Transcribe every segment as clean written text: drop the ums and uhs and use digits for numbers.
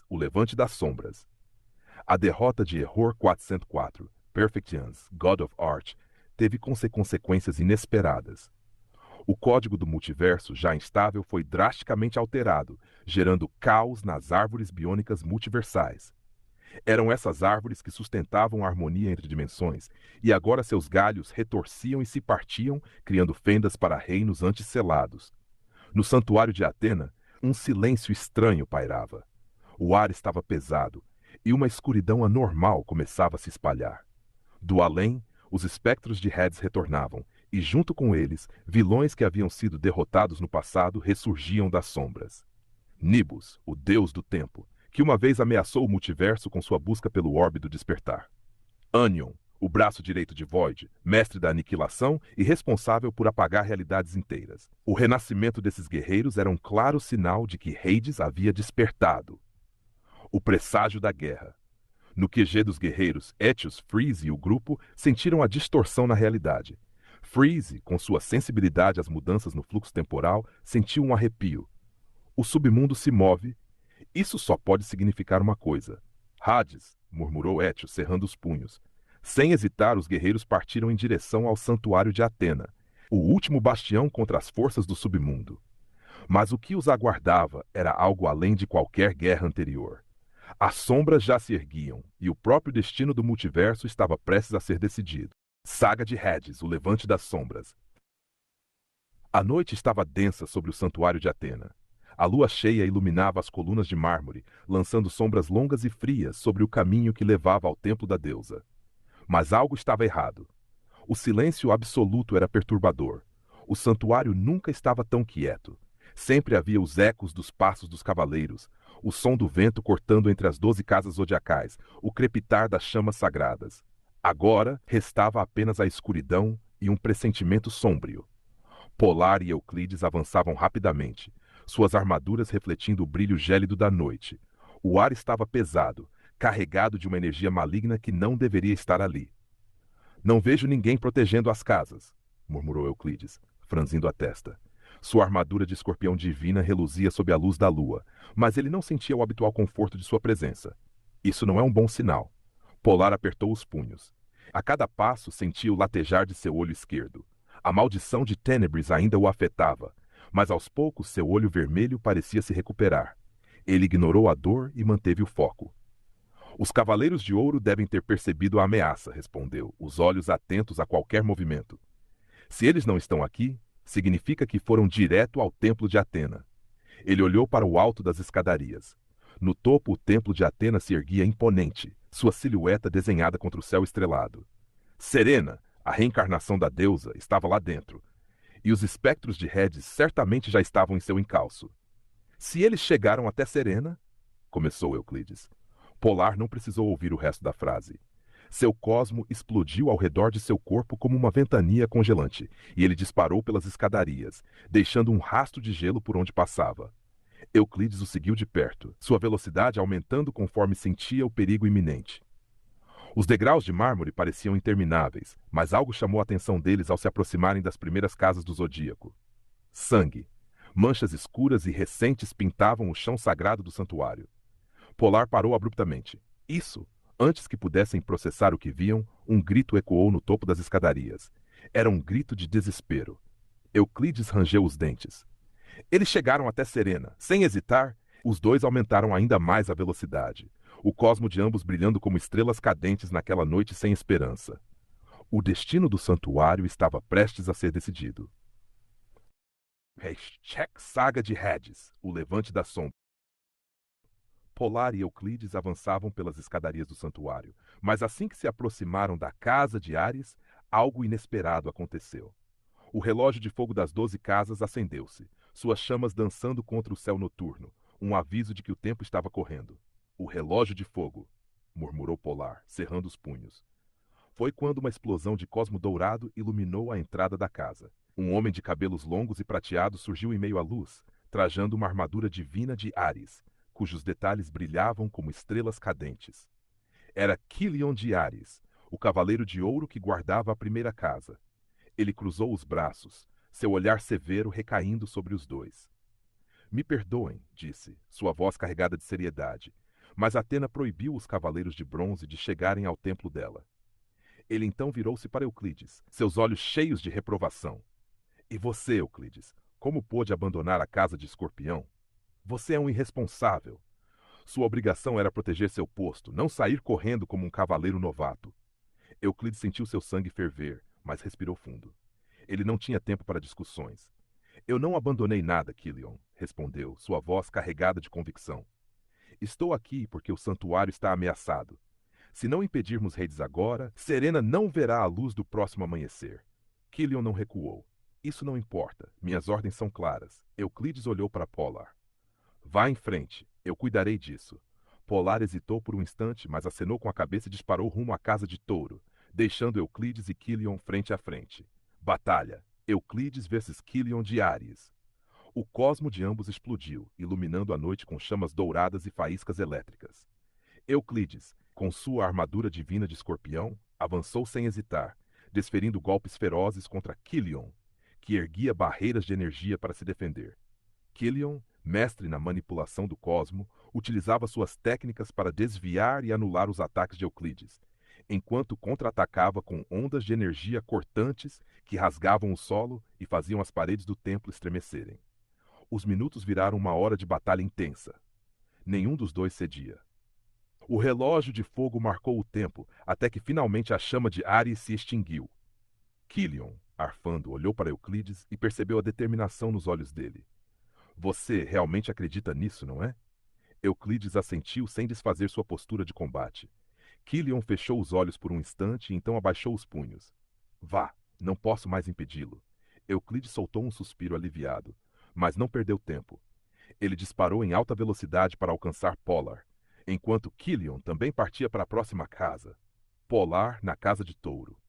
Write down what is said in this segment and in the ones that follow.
O Levante das Sombras. A derrota de Error 404, Perfections, God of Art, teve consequências inesperadas. O código do multiverso, já instável, foi drasticamente alterado, gerando caos nas árvores biônicas multiversais. Eram essas árvores que sustentavam a harmonia entre dimensões, e agora seus galhos retorciam e se partiam, criando fendas para reinos antes selados. No santuário de Atena, um silêncio estranho pairava. O ar estava pesado, e uma escuridão anormal começava a se espalhar. Do além, os espectros de Hades retornavam, e junto com eles, vilões que haviam sido derrotados no passado ressurgiam das sombras. Nibus, o deus do tempo, que uma vez ameaçou o multiverso com sua busca pelo orbe do despertar. Anion, o braço direito de Void, mestre da aniquilação e responsável por apagar realidades inteiras. O renascimento desses guerreiros era um claro sinal de que Hades havia despertado. O presságio da guerra. No QG dos guerreiros, Etios, Freeze e o grupo sentiram a distorção na realidade. Freeze, com sua sensibilidade às mudanças no fluxo temporal, sentiu um arrepio. O submundo se move. Isso só pode significar uma coisa. Hades, murmurou Etios, cerrando os punhos. Sem hesitar, os guerreiros partiram em direção ao santuário de Atena, o último bastião contra as forças do submundo. Mas o que os aguardava era algo além de qualquer guerra anterior. As sombras já se erguiam, e o próprio destino do multiverso estava prestes a ser decidido. Saga de Hades, o Levante das Sombras. A noite estava densa sobre o santuário de Atena. A lua cheia iluminava as colunas de mármore, lançando sombras longas e frias sobre o caminho que levava ao templo da deusa. Mas algo estava errado. O silêncio absoluto era perturbador. O santuário nunca estava tão quieto. Sempre havia os ecos dos passos dos cavaleiros, o som do vento cortando entre as 12 casas zodiacais, o crepitar das chamas sagradas. Agora restava apenas a escuridão e um pressentimento sombrio. Polar e Euclides avançavam rapidamente, suas armaduras refletindo o brilho gélido da noite. O ar estava pesado, carregado de uma energia maligna que não deveria estar ali. Não vejo ninguém protegendo as casas, murmurou Euclides, franzindo a testa. Sua armadura de escorpião divina reluzia sob a luz da lua, mas ele não sentia o habitual conforto de sua presença. Isso não é um bom sinal. Polar apertou os punhos. A cada passo sentia o latejar de seu olho esquerdo. A maldição de Tenebris ainda o afetava, mas aos poucos seu olho vermelho parecia se recuperar. Ele ignorou a dor e manteve o foco. Os Cavaleiros de Ouro devem ter percebido a ameaça, respondeu, os olhos atentos a qualquer movimento. Se eles não estão aqui, significa que foram direto ao templo de Atena. Ele olhou para o alto das escadarias. No topo, o templo de Atena se erguia imponente, sua silhueta desenhada contra o céu estrelado. Serena, a reencarnação da deusa, estava lá dentro, e os espectros de Hades certamente já estavam em seu encalço. Se eles chegaram até Serena, começou Euclides. Polar não precisou ouvir o resto da frase. Seu cosmo explodiu ao redor de seu corpo como uma ventania congelante, e ele disparou pelas escadarias, deixando um rastro de gelo por onde passava. Euclides o seguiu de perto, sua velocidade aumentando conforme sentia o perigo iminente. Os degraus de mármore pareciam intermináveis, mas algo chamou a atenção deles ao se aproximarem das primeiras casas do zodíaco. Sangue. Manchas escuras e recentes pintavam o chão sagrado do santuário. Polar parou abruptamente. Isso, antes que pudessem processar o que viam, um grito ecoou no topo das escadarias. Era um grito de desespero. Euclides rangeu os dentes. Eles chegaram até Serena. Sem hesitar, os dois aumentaram ainda mais a velocidade. O cosmo de ambos brilhando como estrelas cadentes naquela noite sem esperança. O destino do santuário estava prestes a ser decidido. Hashtag Saga de Hades, o Levante da Sombra. Polar e Euclides avançavam pelas escadarias do santuário, mas assim que se aproximaram da casa de Ares, algo inesperado aconteceu. O relógio de fogo das 12 casas acendeu-se, suas chamas dançando contra o céu noturno, um aviso de que o tempo estava correndo. O relógio de fogo, murmurou Polar, cerrando os punhos. Foi quando uma explosão de cosmo dourado iluminou a entrada da casa. Um homem de cabelos longos e prateados surgiu em meio à luz, trajando uma armadura divina de Ares, cujos detalhes brilhavam como estrelas cadentes. Era Quilion de Ares, o cavaleiro de ouro que guardava a primeira casa. Ele cruzou os braços, seu olhar severo recaindo sobre os dois. Me perdoem, disse, sua voz carregada de seriedade, mas Atena proibiu os cavaleiros de bronze de chegarem ao templo dela. Ele então virou-se para Euclides, seus olhos cheios de reprovação. E você, Euclides, como pôde abandonar a casa de Escorpião? Você é um irresponsável. Sua obrigação era proteger seu posto, não sair correndo como um cavaleiro novato. Euclides sentiu seu sangue ferver, mas respirou fundo. Ele não tinha tempo para discussões. Eu não abandonei nada, Quilion, respondeu, sua voz carregada de convicção. Estou aqui porque o santuário está ameaçado. Se não impedirmos Hades agora, Serena não verá a luz do próximo amanhecer. Quilion não recuou. Isso não importa. Minhas ordens são claras. Euclides olhou para Polar. Vá em frente. Eu cuidarei disso. Polar hesitou por um instante, mas acenou com a cabeça e disparou rumo à casa de Touro, deixando Euclides e Quilion frente a frente. Batalha. Euclides versus Quilion de Ares. O cosmo de ambos explodiu, iluminando a noite com chamas douradas e faíscas elétricas. Euclides, com sua armadura divina de escorpião, avançou sem hesitar, desferindo golpes ferozes contra Quilion, que erguia barreiras de energia para se defender. Quilion, mestre na manipulação do cosmo, utilizava suas técnicas para desviar e anular os ataques de Euclides, enquanto contra-atacava com ondas de energia cortantes que rasgavam o solo e faziam as paredes do templo estremecerem. Os minutos viraram uma hora de batalha intensa. Nenhum dos dois cedia. O relógio de fogo marcou o tempo, até que finalmente a chama de Ares se extinguiu. Quilion, arfando, olhou para Euclides e percebeu a determinação nos olhos dele. Você realmente acredita nisso, não é? Euclides assentiu sem desfazer sua postura de combate. Quilion fechou os olhos por um instante e então abaixou os punhos. Vá, não posso mais impedi-lo. Euclides soltou um suspiro aliviado, mas não perdeu tempo. Ele disparou em alta velocidade para alcançar Polar, enquanto Quilion também partia para a próxima casa. Polar na casa de Touro.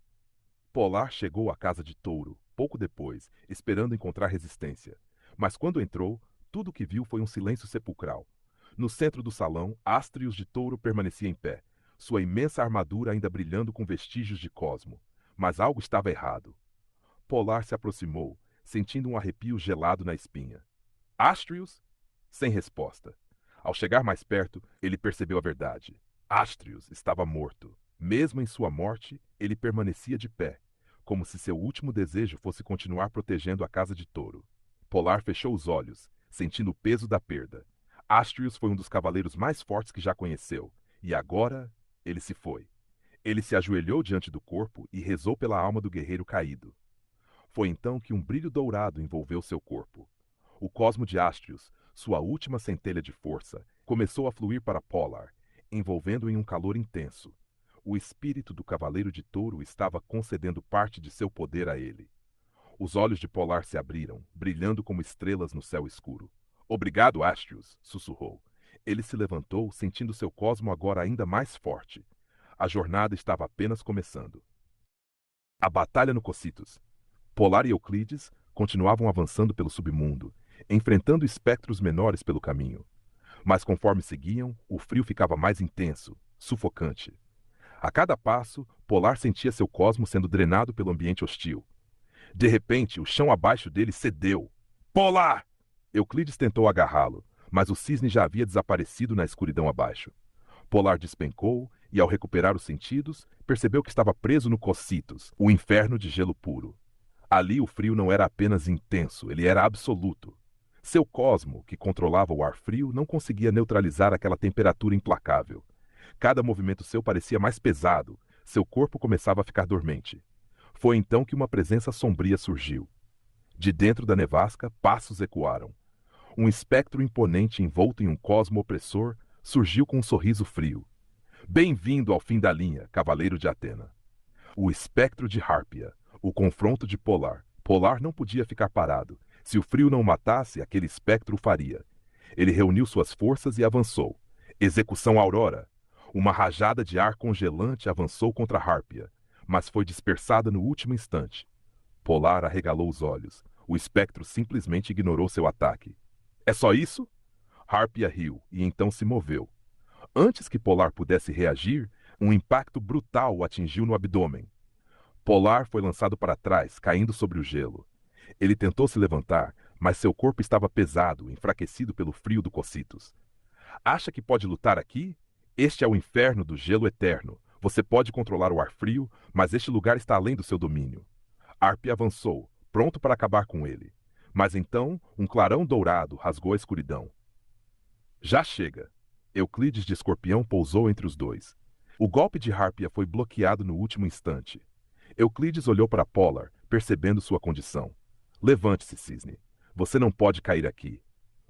Polar chegou à casa de Touro, pouco depois, esperando encontrar resistência. Mas quando entrou, tudo o que viu foi um silêncio sepulcral. No centro do salão, Ástrios de Touro permanecia em pé, sua imensa armadura ainda brilhando com vestígios de cosmo. Mas algo estava errado. Polar se aproximou, sentindo um arrepio gelado na espinha. Ástrios? Sem resposta. Ao chegar mais perto, ele percebeu a verdade. Ástrios estava morto. Mesmo em sua morte, ele permanecia de pé, como se seu último desejo fosse continuar protegendo a casa de Touro. Polar fechou os olhos, sentindo o peso da perda. Ástrios foi um dos cavaleiros mais fortes que já conheceu, e agora ele se foi. Ele se ajoelhou diante do corpo e rezou pela alma do guerreiro caído. Foi então que um brilho dourado envolveu seu corpo. O cosmo de Ástrios, sua última centelha de força, começou a fluir para Polar, envolvendo-o em um calor intenso. O espírito do cavaleiro de Touro estava concedendo parte de seu poder a ele. Os olhos de Polar se abriram, brilhando como estrelas no céu escuro. Obrigado, Ástrios, sussurrou. Ele se levantou, sentindo seu cosmo agora ainda mais forte. A jornada estava apenas começando. A batalha no Cocytus. Polar e Euclides continuavam avançando pelo submundo, enfrentando espectros menores pelo caminho. Mas conforme seguiam, o frio ficava mais intenso, sufocante. A cada passo, Polar sentia seu cosmo sendo drenado pelo ambiente hostil. De repente, o chão abaixo dele cedeu. Polar! Euclides tentou agarrá-lo, mas o cisne já havia desaparecido na escuridão abaixo. Polar despencou e, ao recuperar os sentidos, percebeu que estava preso no Cocytus, o inferno de gelo puro. Ali o frio não era apenas intenso, ele era absoluto. Seu cosmo, que controlava o ar frio, não conseguia neutralizar aquela temperatura implacável. Cada movimento seu parecia mais pesado, seu corpo começava a ficar dormente. Foi então que uma presença sombria surgiu. De dentro da nevasca, passos ecoaram. Um espectro imponente envolto em um cosmo opressor surgiu com um sorriso frio. Bem-vindo ao fim da linha, cavaleiro de Atena. O espectro de Hárpia, o confronto de Polar. Polar não podia ficar parado. Se o frio não o matasse, aquele espectro o faria. Ele reuniu suas forças e avançou. Execução Aurora. Uma rajada de ar congelante avançou contra Hárpia, mas foi dispersada no último instante. Polar arregalou os olhos. O espectro simplesmente ignorou seu ataque. É só isso? Hárpia riu e então se moveu. Antes que Polar pudesse reagir, um impacto brutal o atingiu no abdômen. Polar foi lançado para trás, caindo sobre o gelo. Ele tentou se levantar, mas seu corpo estava pesado, enfraquecido pelo frio do Cocytus. Acha que pode lutar aqui? Este é o inferno do gelo eterno. Você pode controlar o ar frio, mas este lugar está além do seu domínio. Harpia avançou, pronto para acabar com ele. Mas então, um clarão dourado rasgou a escuridão. Já chega! Euclides de Escorpião pousou entre os dois. O golpe de Harpia foi bloqueado no último instante. Euclides olhou para Polar, percebendo sua condição. Levante-se, Cisne. Você não pode cair aqui.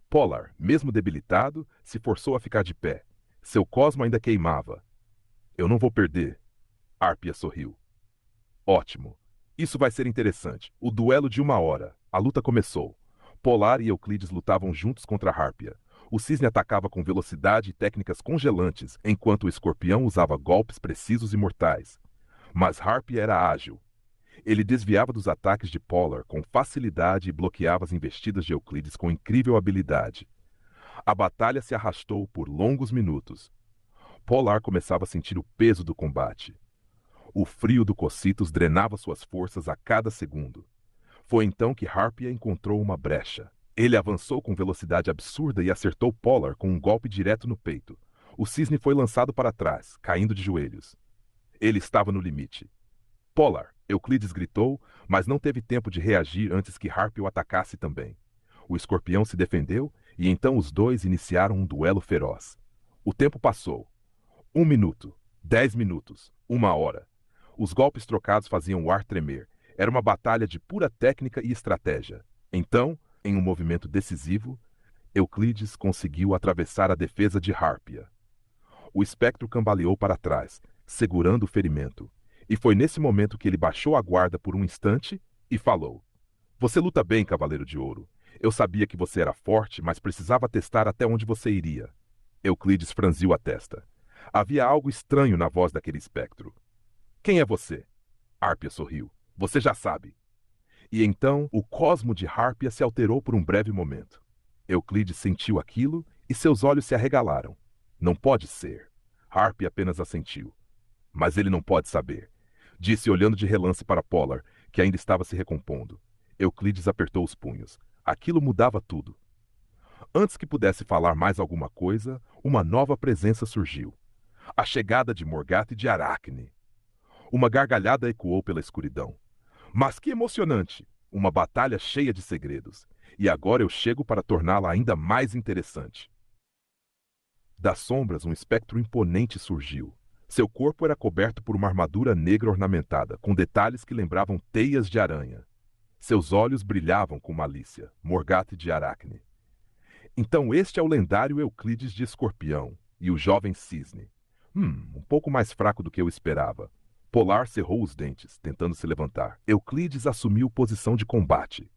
Polar, mesmo debilitado, se forçou a ficar de pé. Seu cosmo ainda queimava. Eu não vou perder. Harpia sorriu. Ótimo. Isso vai ser interessante. O duelo de 1 hora. A luta começou. Polar e Euclides lutavam juntos contra Harpia. O cisne atacava com velocidade e técnicas congelantes, enquanto o escorpião usava golpes precisos e mortais. Mas Harpia era ágil. Ele desviava dos ataques de Polar com facilidade e bloqueava as investidas de Euclides com incrível habilidade. A batalha se arrastou por longos minutos. Polar começava a sentir o peso do combate. O frio do Cocytus drenava suas forças a cada segundo. Foi então que Harpia encontrou uma brecha. Ele avançou com velocidade absurda e acertou Polar com um golpe direto no peito. O cisne foi lançado para trás, caindo de joelhos. Ele estava no limite. Polar, Euclides gritou, mas não teve tempo de reagir antes que Harpia o atacasse também. O escorpião se defendeu e então os dois iniciaram um duelo feroz. O tempo passou. 1 minuto, 10 minutos, 1 hora. Os golpes trocados faziam o ar tremer. Era uma batalha de pura técnica e estratégia. Então, em um movimento decisivo, Euclides conseguiu atravessar a defesa de Harpia. O espectro cambaleou para trás, segurando o ferimento. E foi nesse momento que ele baixou a guarda por um instante e falou: Você luta bem, Cavaleiro de Ouro. Eu sabia que você era forte, mas precisava testar até onde você iria. Euclides franziu a testa. Havia algo estranho na voz daquele espectro. Quem é você? Harpia sorriu. Você já sabe. E então o cosmo de Harpia se alterou por um breve momento. Euclides sentiu aquilo e seus olhos se arregalaram. Não pode ser. Harpia apenas assentiu. Mas ele não pode saber. Disse olhando de relance para Polar, que ainda estava se recompondo. Euclides apertou os punhos. Aquilo mudava tudo. Antes que pudesse falar mais alguma coisa, uma nova presença surgiu. A chegada de Morgate e de Aracne. Uma gargalhada ecoou pela escuridão. Mas que emocionante! Uma batalha cheia de segredos. E agora eu chego para torná-la ainda mais interessante. Das sombras, um espectro imponente surgiu. Seu corpo era coberto por uma armadura negra ornamentada, com detalhes que lembravam teias de aranha. Seus olhos brilhavam com malícia, Morgate de Aracne. Então este é o lendário Euclides de Escorpião, e o jovem cisne. Um pouco mais fraco do que eu esperava. Polar cerrou os dentes, tentando se levantar. Euclides assumiu posição de combate.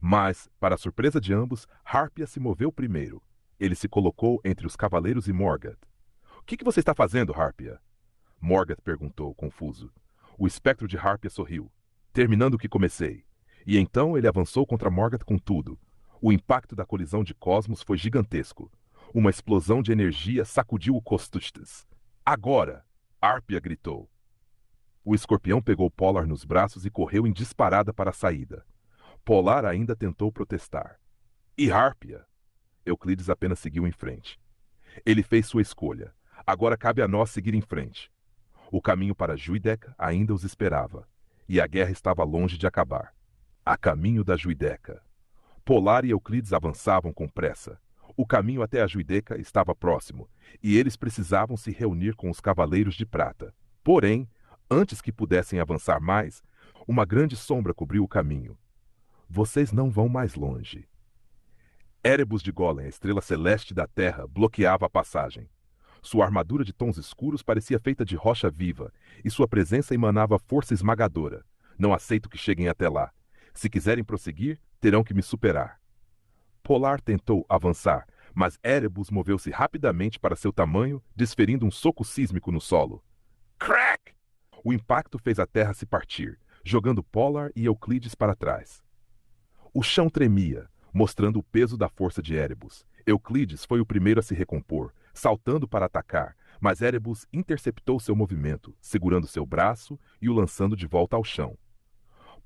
Mas, para a surpresa de ambos, Harpia se moveu primeiro. Ele se colocou entre os cavaleiros e Morgate. O que você está fazendo, Harpia? Morgate perguntou, confuso. O espectro de Harpia sorriu. Terminando o que comecei. E então ele avançou contra Morgate com tudo. O impacto da colisão de cosmos foi gigantesco. Uma explosão de energia sacudiu o Cocytus. Agora! Harpia gritou. O escorpião pegou Polar nos braços e correu em disparada para a saída. Polar ainda tentou protestar. E Harpia? Euclides apenas seguiu em frente. Ele fez sua escolha. Agora cabe a nós seguir em frente. O caminho para Juideca ainda os esperava. E a guerra estava longe de acabar. A caminho da Juideca. Polar e Euclides avançavam com pressa. O caminho até a Juideca estava próximo, e eles precisavam se reunir com os Cavaleiros de Prata. Porém, antes que pudessem avançar mais, uma grande sombra cobriu o caminho. Vocês não vão mais longe. Erebus de Golem, a estrela celeste da Terra, bloqueava a passagem. Sua armadura de tons escuros parecia feita de rocha viva, e sua presença emanava força esmagadora. Não aceito que cheguem até lá. Se quiserem prosseguir, terão que me superar. Polar tentou avançar, mas Erebus moveu-se rapidamente para seu tamanho, desferindo um soco sísmico no solo. Crack! O impacto fez a terra se partir, jogando Polar e Euclides para trás. O chão tremia, mostrando o peso da força de Erebus. Euclides foi o primeiro a se recompor, saltando para atacar, mas Erebus interceptou seu movimento, segurando seu braço e o lançando de volta ao chão.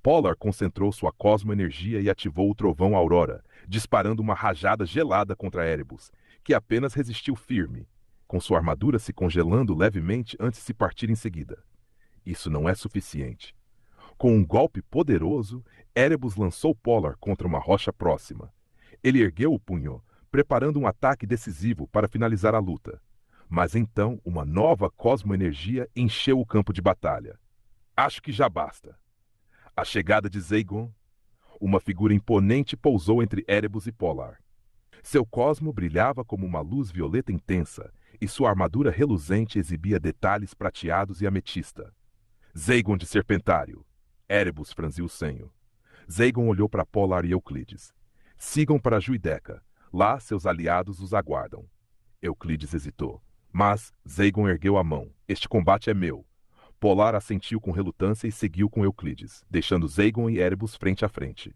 Polar concentrou sua cosmoenergia e ativou o trovão Aurora, disparando uma rajada gelada contra Erebus, que apenas resistiu firme, com sua armadura se congelando levemente antes de se partir em seguida. Isso não é suficiente. Com um golpe poderoso, Erebus lançou Polar contra uma rocha próxima. Ele ergueu o punho, preparando um ataque decisivo para finalizar a luta. Mas então uma nova cosmoenergia encheu o campo de batalha. Acho que já basta. A chegada de Zaygon, uma figura imponente pousou entre Erebus e Polar. Seu cosmo brilhava como uma luz violeta intensa, e sua armadura reluzente exibia detalhes prateados e ametista. Zaygon de Serpentário. Erebus franziu o senho. Zaygon olhou para Polar e Euclides. Sigam para Juideca. Lá seus aliados os aguardam. Euclides hesitou. Mas Zaygon ergueu a mão. Este combate é meu. Polar assentiu com relutância e seguiu com Euclides, deixando Zaygon e Erebus frente a frente.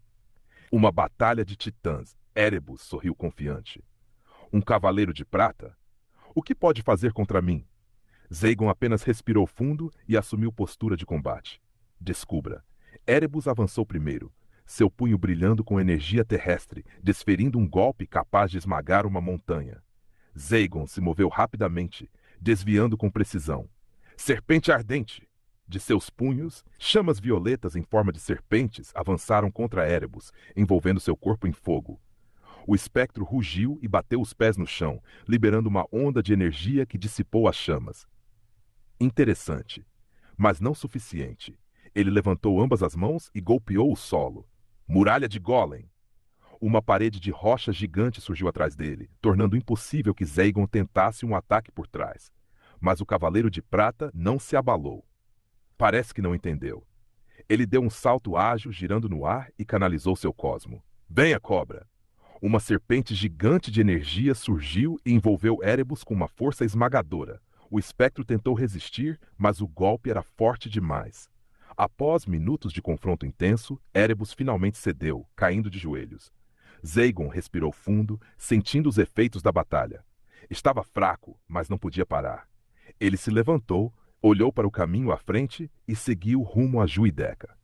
Uma batalha de titãs. Erebus sorriu confiante. Um cavaleiro de prata? O que pode fazer contra mim? Zaygon apenas respirou fundo e assumiu postura de combate. Descubra. Erebus avançou primeiro, seu punho brilhando com energia terrestre, desferindo um golpe capaz de esmagar uma montanha. Zaygon se moveu rapidamente, desviando com precisão. Serpente ardente! De seus punhos, chamas violetas em forma de serpentes avançaram contra Erebus, envolvendo seu corpo em fogo. O espectro rugiu e bateu os pés no chão, liberando uma onda de energia que dissipou as chamas. Interessante, mas não suficiente. Ele levantou ambas as mãos e golpeou o solo. Muralha de Golem! Uma parede de rocha gigante surgiu atrás dele, tornando impossível que Zaygon tentasse um ataque por trás. Mas o Cavaleiro de Prata não se abalou. Parece que não entendeu. Ele deu um salto ágil, girando no ar e canalizou seu cosmo. Venha, cobra! Uma serpente gigante de energia surgiu e envolveu Erebus com uma força esmagadora. O espectro tentou resistir, mas o golpe era forte demais. Após minutos de confronto intenso, Erebus finalmente cedeu, caindo de joelhos. Zaygon respirou fundo, sentindo os efeitos da batalha. Estava fraco, mas não podia parar. Ele se levantou, olhou para o caminho à frente e seguiu rumo a Juideca.